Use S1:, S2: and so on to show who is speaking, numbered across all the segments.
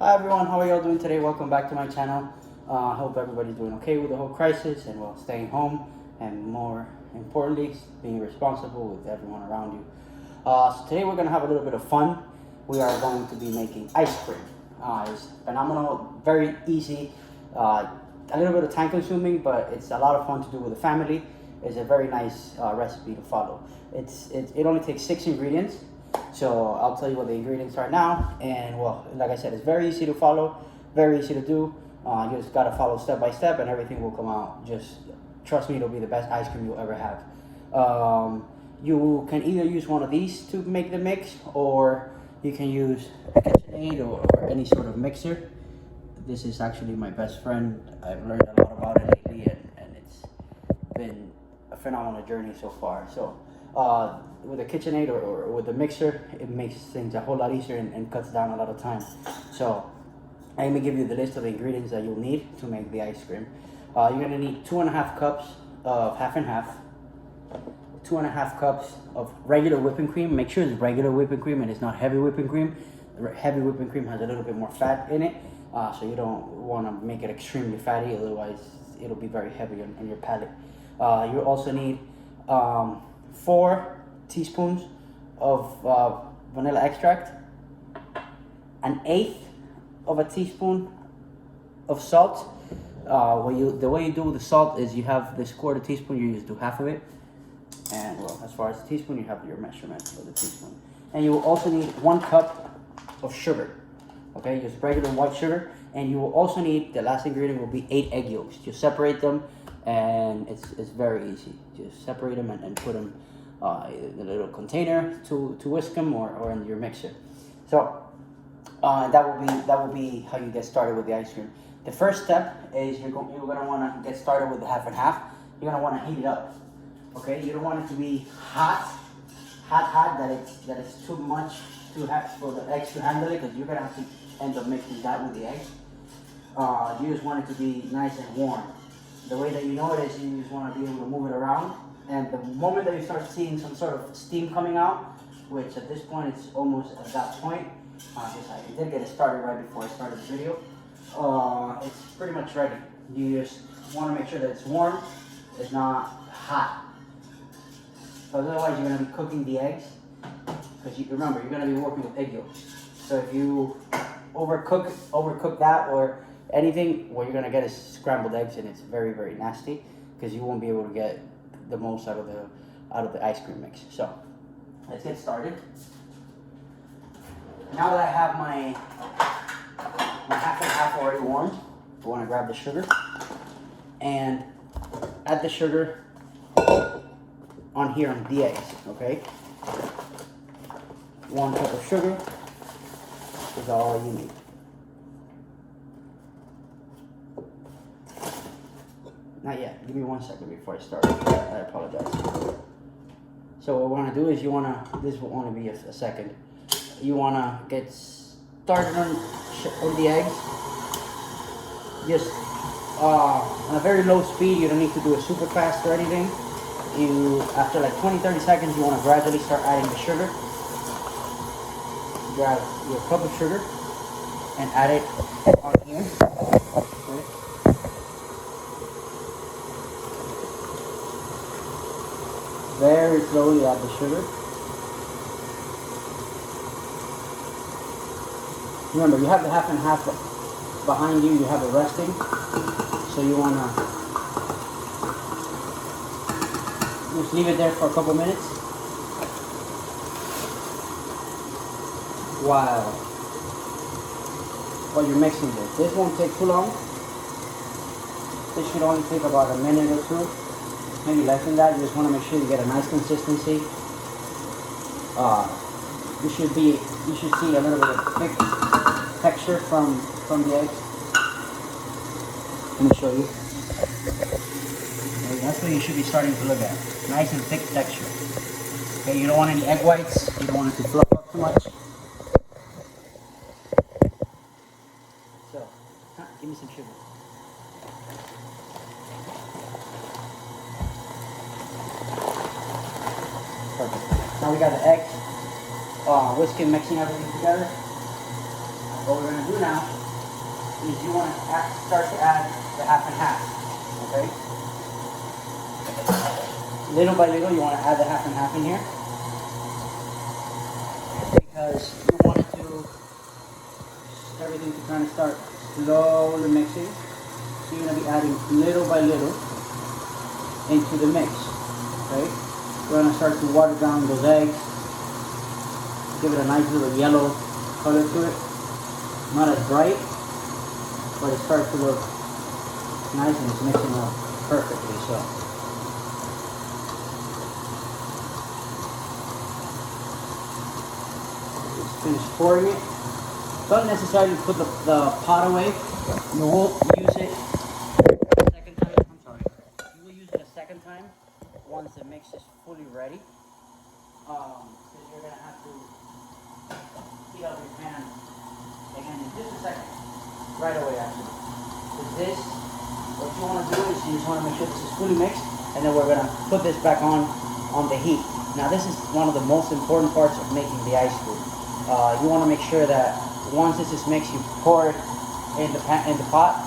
S1: Hi everyone, how are y'all doing today? Welcome back to my channel. I hope everybody's doing okay with the whole crisis and well, staying home and more importantly, being responsible with everyone around you. So today we're going to have a little bit of fun. We are going to be making ice cream. It's phenomenal, very easy, a little bit of time consuming, but it's a lot of fun to do with the family. It's a very nice recipe to follow. It only takes 6 ingredients. So I'll tell you what the ingredients are now, and well, like I said, it's very easy to follow, very easy to do. You just gotta follow step by step, and everything will come out. Just trust me, it'll be the best ice cream you'll ever have. You can either use one of these to make the mix, or you can use a KitchenAid or any sort of mixer. This is actually my best friend. I've learned a lot about it lately, and it's been a phenomenal journey so far. So with a KitchenAid or with the mixer, it makes things a whole lot easier and cuts down a lot of time. So I'm gonna give you the list of the ingredients that you'll need to make the ice cream. You're gonna need 2.5 cups of half and half, 2.5 cups of regular whipping cream. Make sure it's regular whipping cream and it's not heavy whipping cream. Heavy whipping cream has a little bit more fat in it, so you don't want to make it extremely fatty, otherwise it'll be very heavy on your palate. You also need 4 teaspoons of vanilla extract, 1/8 of a teaspoon of salt. The way you do the salt is you have this 1/4 teaspoon, you just do half of it, and well, as far as the teaspoon, you have your measurement for the teaspoon. And you will also need 1 cup of sugar, okay, just regular white sugar. And you will also need, the last ingredient will be 8 egg yolks. Just separate them, and it's very easy. Just separate them and put them in a little container to whisk them or in your mixer. So that will be how you get started with the ice cream. The first step is you're gonna want to get started with the half and half. You're gonna want to heat it up. Okay, you don't want it to be hot that it's too much to have for the eggs to handle it, because you're gonna have to end up mixing that with the eggs. You just want it to be nice and warm. The way that you know it is you just want to be able to move it around, and the moment that you start seeing some sort of steam coming out, which at this point it's almost at that point, because I did get it started right before I started the video, it's pretty much ready. You just want to make sure that it's warm, it's not hot. Because otherwise you're going to be cooking the eggs, because remember, you're going to be working with egg yolks. So if you overcook that or anything, what you're going to get is scrambled eggs, and it's very, very nasty, because you won't be able to get the most out of the ice cream mix. So let's get started. Now that I have my half and half already warmed, I want to grab the sugar and add the sugar on here on the eggs, okay? 1 cup of sugar is all you need. Not yet. Give me 1 second before I start. I apologize. So what we're gonna do is this will only be a second. You wanna get started on the eggs. Just on a very low speed. You don't need to do it super fast or anything. After like 20-30 seconds, you wanna gradually start adding the sugar. Grab your cup of sugar and add it on here. Okay. Very slowly add the sugar. Remember, you have the half and half behind you, you have it resting. So you want to just leave it there for a couple minutes while you're mixing this. This won't take too long. This should only take about a minute or 2. Maybe less than that. You just want to make sure you get a nice consistency. You should see a little bit of thick texture from the eggs. Let me show you. Okay, that's what you should be starting to look at. Nice and thick texture. Okay, you don't want any egg whites. You don't want it to fluff up too much. So, give me some sugar. Perfect. Now we got the eggs, whisking, mixing everything together. What we're going to do do now is you want to start to add the half and half. Okay? Little by little, you want to add the half and half in here because you want everything to kind of start slowly mixing. So you're going to be adding little by little into the mix. Okay? We're going to start to water down those eggs. Give it a nice little yellow color to it. Not as bright, but it starts to look nice and it's mixing up perfectly. So just finish pouring it. Don't necessarily put the pot away. You will use it a second time. I'm sorry. You will use it a second time once the mix is fully ready. Because you're gonna have to heat up your pan again in just a second. Right away, actually. Because this, what you want to do is you just want to make sure this is fully mixed, and then we're gonna put this back on the heat. Now, this is one of the most important parts of making the ice cream. You want to make sure that once this is mixed, you pour it in the pot.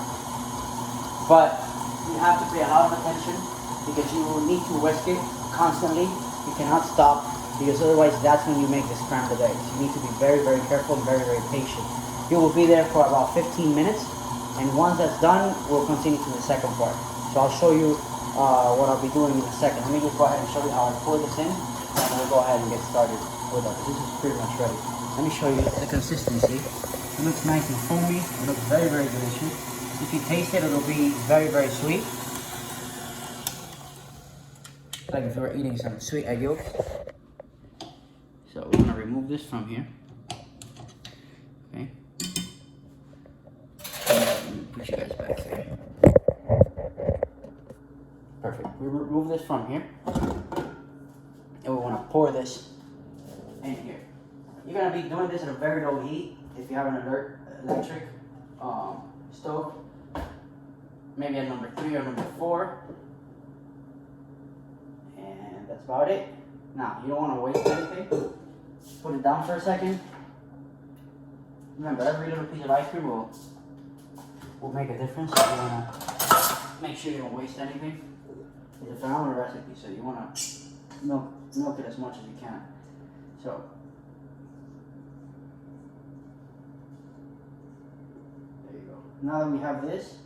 S1: But you have to pay a lot of attention because you will need to whisk it constantly. You cannot stop because otherwise that's when you make the scrambled eggs. You need to be very, very careful and very, very patient. You will be there for about 15 minutes, and once that's done, we'll continue to the second part. So I'll show you what I'll be doing in a second. Let me just go ahead and show you how I pour this in, and we'll go ahead and get started with it. This is pretty much ready. Let me show you the consistency. It looks nice and foamy. It looks very, very delicious. If you taste it, it'll be very, very sweet. Like if you were eating some sweet egg yolks. So we're gonna remove this from here. Okay. Let me put you guys back here. Perfect. We remove this from here. And we wanna pour this in here. You're gonna be doing this at a very low heat if you have an electric stove. Maybe at number 3 or number 4. And that's about it. Now, you don't want to waste anything. Put it down for a second. Remember, every little piece of ice cream will make a difference. So you want to make sure you don't waste anything. It's a phenomenal recipe, so you want to milk it as much as you can. So, there you go. Now that we have this,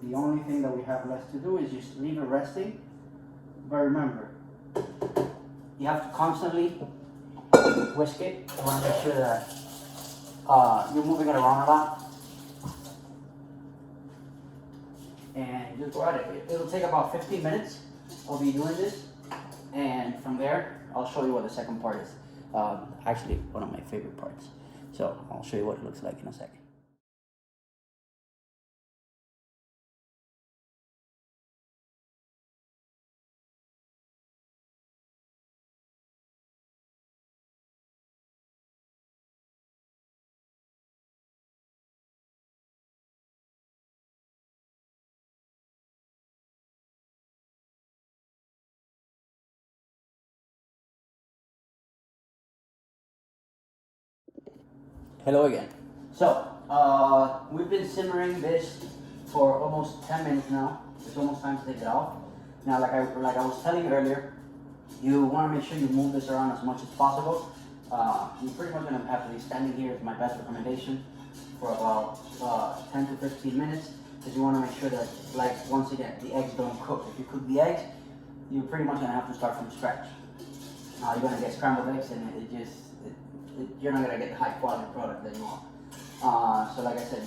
S1: the only thing that we have left to do is just leave it resting. But remember, you have to constantly whisk it. You want to make sure that you're moving it around a lot. And just go at it. It'll take about 15 minutes. I'll be doing this. And from there, I'll show you what the second part is. Actually, one of my favorite parts. So I'll show you what it looks like in a second. Hello again. So, we've been simmering this for almost 10 minutes now. It's almost time to take it off. Now, like I was telling you earlier, you want to make sure you move this around as much as possible. You're pretty much going to have to be standing here, is my best recommendation, for about 10 to 15 minutes, because you want to make sure that, like, once again, the eggs don't cook. If you cook the eggs, you're pretty much going to have to start from scratch. You're going to get scrambled eggs, and you're not going to get the high quality product that you want. So like I said,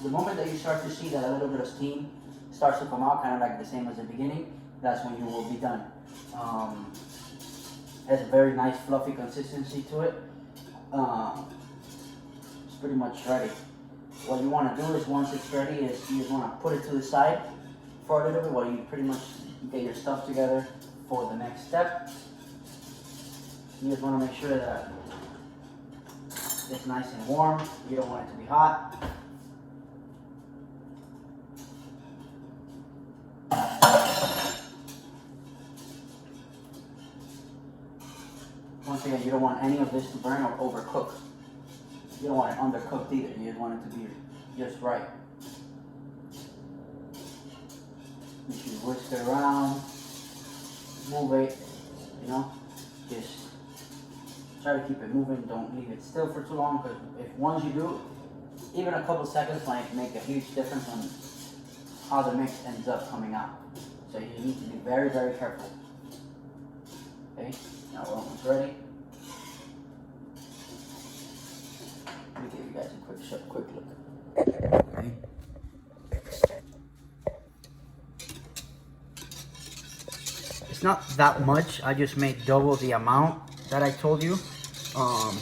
S1: the moment that you start to see that a little bit of steam starts to come out, kind of like the same as the beginning, that's when you will be done. Has a very nice fluffy consistency to it. It's pretty much ready. What you want to do is, once it's ready, is you just want to put it to the side for a little bit while you pretty much get your stuff together for the next step. You just want to make sure that it's nice and warm. You don't want it to be hot. Once again, you don't want any of this to burn or overcook. You don't want it undercooked either. You just want it to be just right. You should whisk it around, move it, you know, just try to keep it moving. Don't leave it still for too long, because if once you do, even a couple seconds might make a huge difference on how the mix ends up coming out. So you need to be very, very careful. Okay, now we're almost ready. Let me give you guys a quick look. Okay. It's not that much. I just made double the amount that I told you,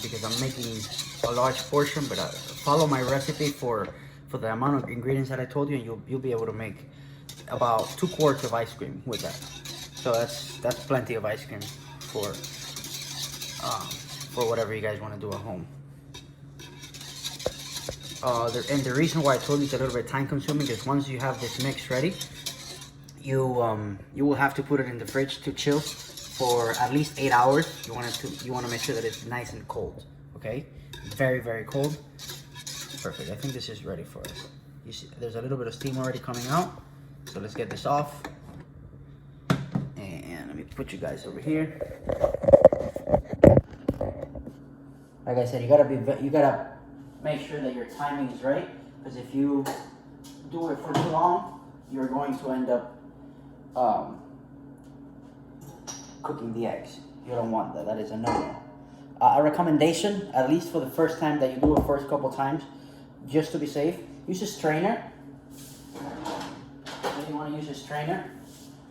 S1: because I'm making a large portion. But follow my recipe for the amount of ingredients that I told you, and you'll be able to make about 2 quarts of ice cream with that. So that's plenty of ice cream for whatever you guys want to do at home. And the reason why I told you it's a little bit time consuming is once you have this mix ready, you will have to put it in the fridge to chill for at least 8 hours. You want to make sure that it's nice and cold. Okay, very, very cold. Perfect. I think this is ready for us. You see, there's a little bit of steam already coming out. So let's get this off. And let me put you guys over here. Like I said, you gotta make sure that your timing is right, because if you do it for too long, you're going to end up cooking the eggs. You don't want that. That is a no-no. A recommendation, at least for the first time that you do it, first couple times, just to be safe, use a strainer. You want to use a strainer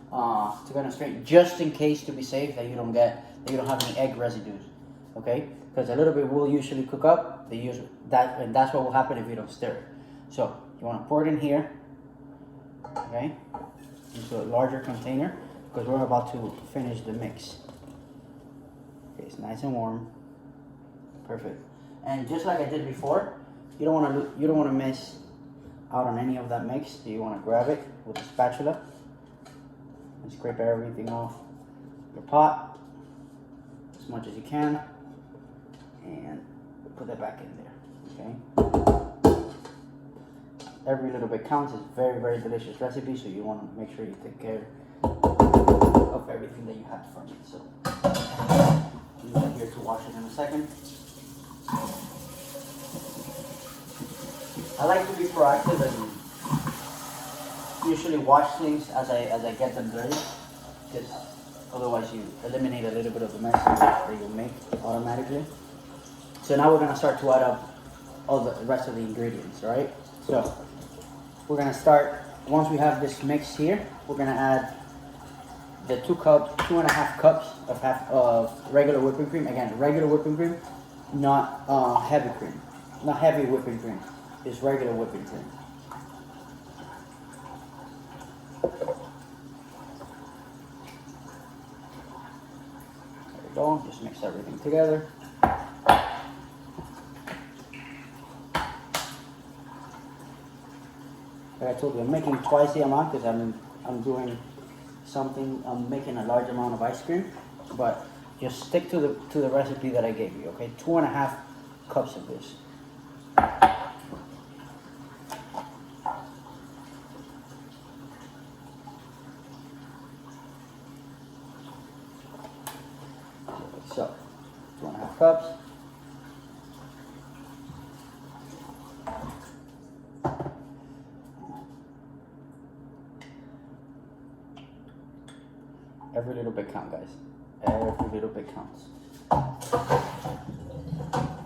S1: to kind of strain, just in case, to be safe, that you don't have any egg residues. Okay, because a little bit will usually cook up. They use that, and that's what will happen if you don't stir it. So you want to pour it in here. Okay, into a larger container, because we're about to finish the mix. Okay, it's nice and warm. Perfect. And just like I did before, you don't want to miss out on any of that mix. So you want to grab it with a spatula and scrape everything off your pot as much as you can, and put that back in there. Okay. Every little bit counts. It's very, very delicious recipe, so you want to make sure you take care of everything that you have from it. So I'm here to wash it in a second. I like to be proactive and usually wash things as I get them ready, because otherwise you eliminate a little bit of the mess that you make automatically. So now we're gonna start to add up all the rest of the ingredients, right? So we're gonna start, once we have this mix here, we're gonna add the 2.5 cups of regular whipping cream. Again, regular whipping cream, not heavy cream, not heavy whipping cream. It's regular whipping cream. There we go. Just mix everything together. Like I told you, I'm making twice the amount because I'm making a large amount of ice cream, but just stick to the recipe that I gave you. Okay, 2.5 cups of this. So 2.5 cups. Every little bit counts, guys. Every little bit counts.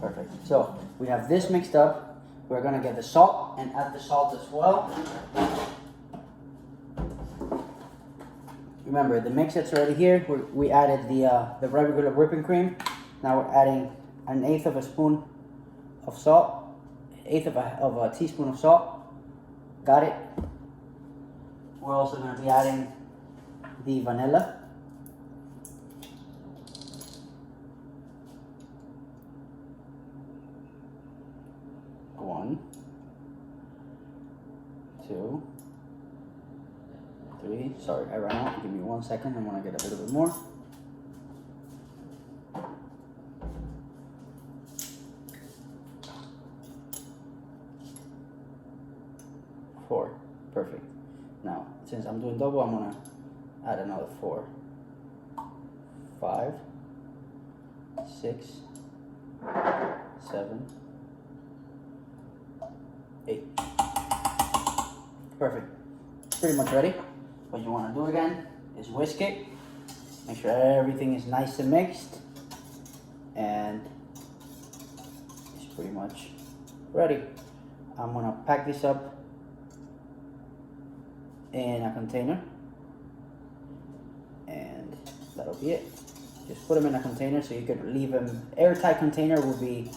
S1: Perfect. So we have this mixed up. We're gonna get the salt and add the salt as well. Remember, the mix that's already here. We added the regular whipping cream. Now we're adding 1/8 of a spoon of salt, 1/8 of a teaspoon of salt. Got it. We're also gonna be adding the vanilla. One, 2, 3. Sorry, I ran out. Give me 1 second. I want to get a little bit more. 4. Perfect. Now, since I'm doing double, I'm gonna add another 4. 5, 6, 7, 8. Perfect. Pretty much ready. What you want to do again is whisk it. Make sure everything is nice and mixed. And it's pretty much ready. I'm gonna pack this up in a container. And that'll be it. Just put them in a container so you could leave them. Airtight container would be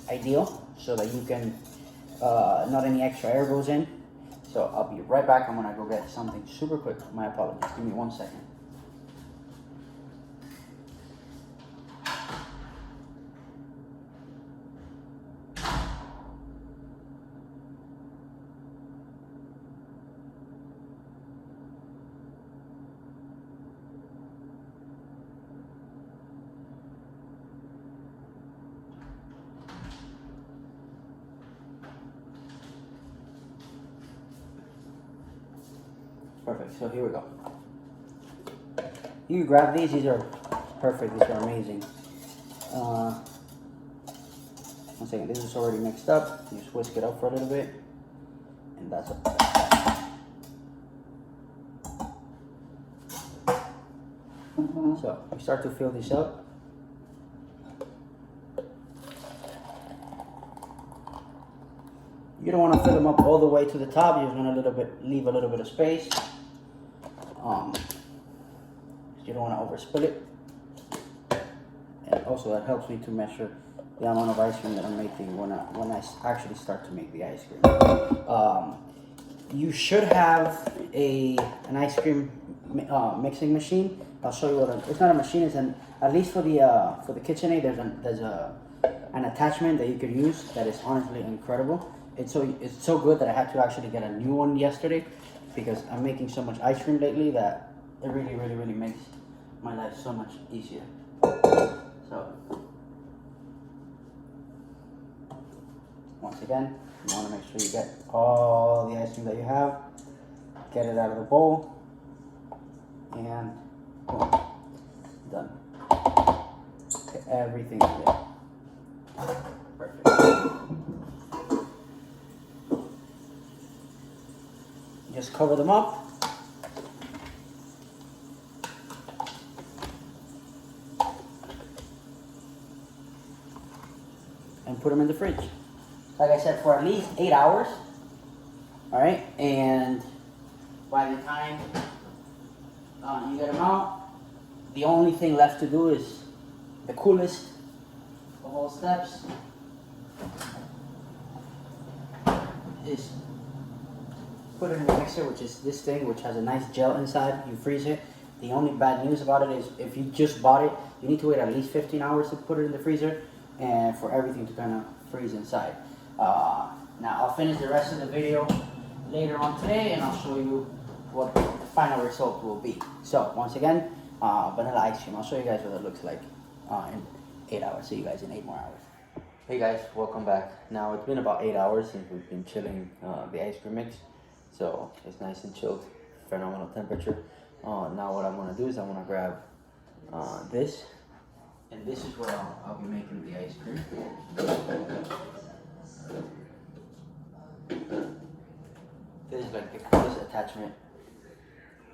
S1: ideal so that you can, not any extra air goes in. So I'll be right back. I'm gonna go get something super quick. My apologies. Give me 1 second. Perfect, so here we go. You grab these are perfect, these are amazing. 1 second, this is already mixed up. You just whisk it up for a little bit. And that's it. So, we start to fill this up. You don't want to fill them up all the way to the top. You're just going to leave a little bit of space. You don't want to overspill it. And also that helps me to measure the amount of ice cream that I'm making when I actually start to make the ice cream. You should have an ice cream mixing machine. I'll show you what it's not a machine. It's at least for the KitchenAid. There's an attachment that you could use that is honestly incredible. It's so good that I had to actually get a new one yesterday because I'm making so much ice cream lately that it really makes my life so much easier. So once again, you want to make sure you get all the ice cream that you have, get it out of the bowl, and boom, done. Get everything in there. Perfect. Just cover them up. And put them in the fridge. Like I said, for at least 8 hours. Alright, and by the time you get them out, the only thing left to do is the coolest of all steps is put it in the mixer, which is this thing, which has a nice gel inside. You freeze it. The only bad news about it is if you just bought it, you need to wait at least 15 hours to put it in the freezer and for everything to kind of freeze inside. Now I'll finish the rest of the video later on today and I'll show you what the final result will be. So once again, vanilla ice cream. I'll show you guys what it looks like in 8 hours. See you guys in 8 more hours. Hey guys, welcome back. Now it's been about 8 hours since we've been chilling the ice cream mix. So it's nice and chilled, phenomenal temperature. Now what I'm gonna do is I'm gonna grab this, and this is where I'll be making the ice cream. This is like the coolest attachment.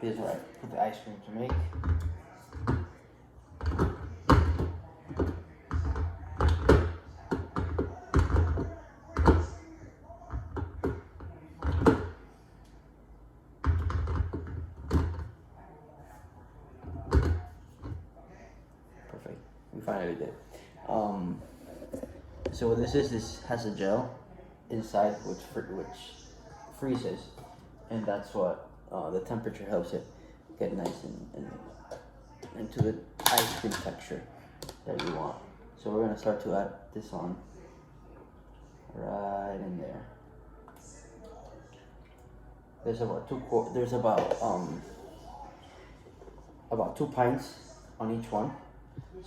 S1: This is where I put the ice cream to make. We finally did. So what this is, this has a gel inside which freezes, and that's what the temperature helps it get nice and into the ice cream texture that you want. So we're gonna start to add this on right in there. There's about about 2 pints on each one.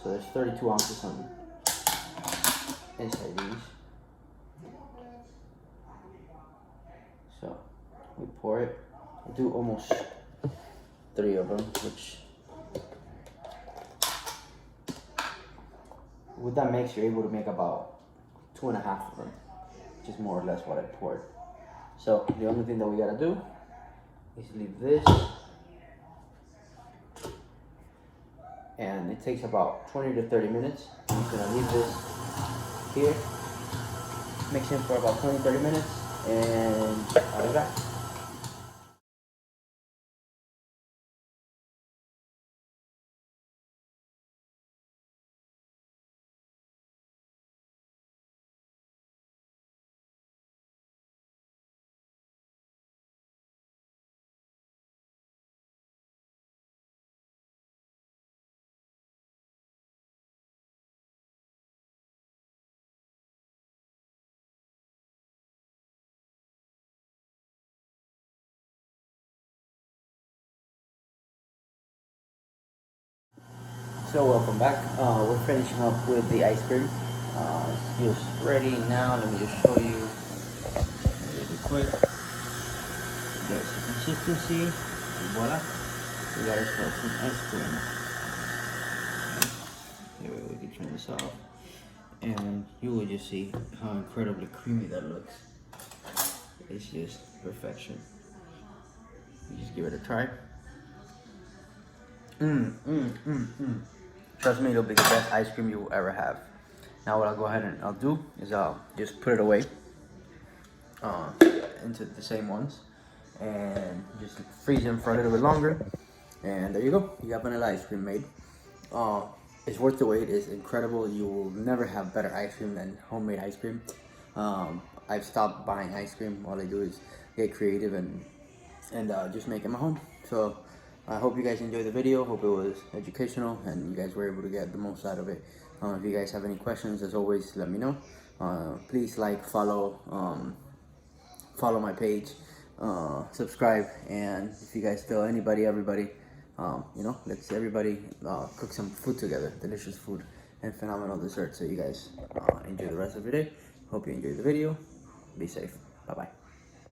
S1: So there's 32 ounces on inside these. So we pour it. I do almost 3 of them, which with that mix you're able to make about 2.5 of them, which is more or less what I poured. So the only thing that we gotta do is leave this, and it takes about 20 to 30 minutes. I'm just gonna leave this here, mix it for about 20-30 minutes, and I'll be back. So welcome back. We're finishing up with the ice cream. It's just ready now. Let me just show you really quick. There's the consistency. And voila. We got ourselves some ice cream. Here we can turn this off, and you will just see how incredibly creamy that looks. It's just perfection. You just give it a try. Trust me, it'll be the best ice cream you will ever have. Now what I'll go ahead and I'll do is I'll just put it away into the same ones and just freeze them for a little bit longer. And there you go. You got vanilla ice cream made. It's worth the wait. It's incredible. You will never have better ice cream than homemade ice cream. I've stopped buying ice cream. All I do is get creative and just make it my home. So I hope you guys enjoyed the video. Hope it was educational and you guys were able to get the most out of it. If you guys have any questions, as always, let me know. Please like, follow my page, subscribe, and if you guys feel everybody, let's everybody cook some food together. Delicious food and phenomenal dessert. So you guys enjoy the rest of your day. Hope you enjoyed the video. Be safe. Bye bye.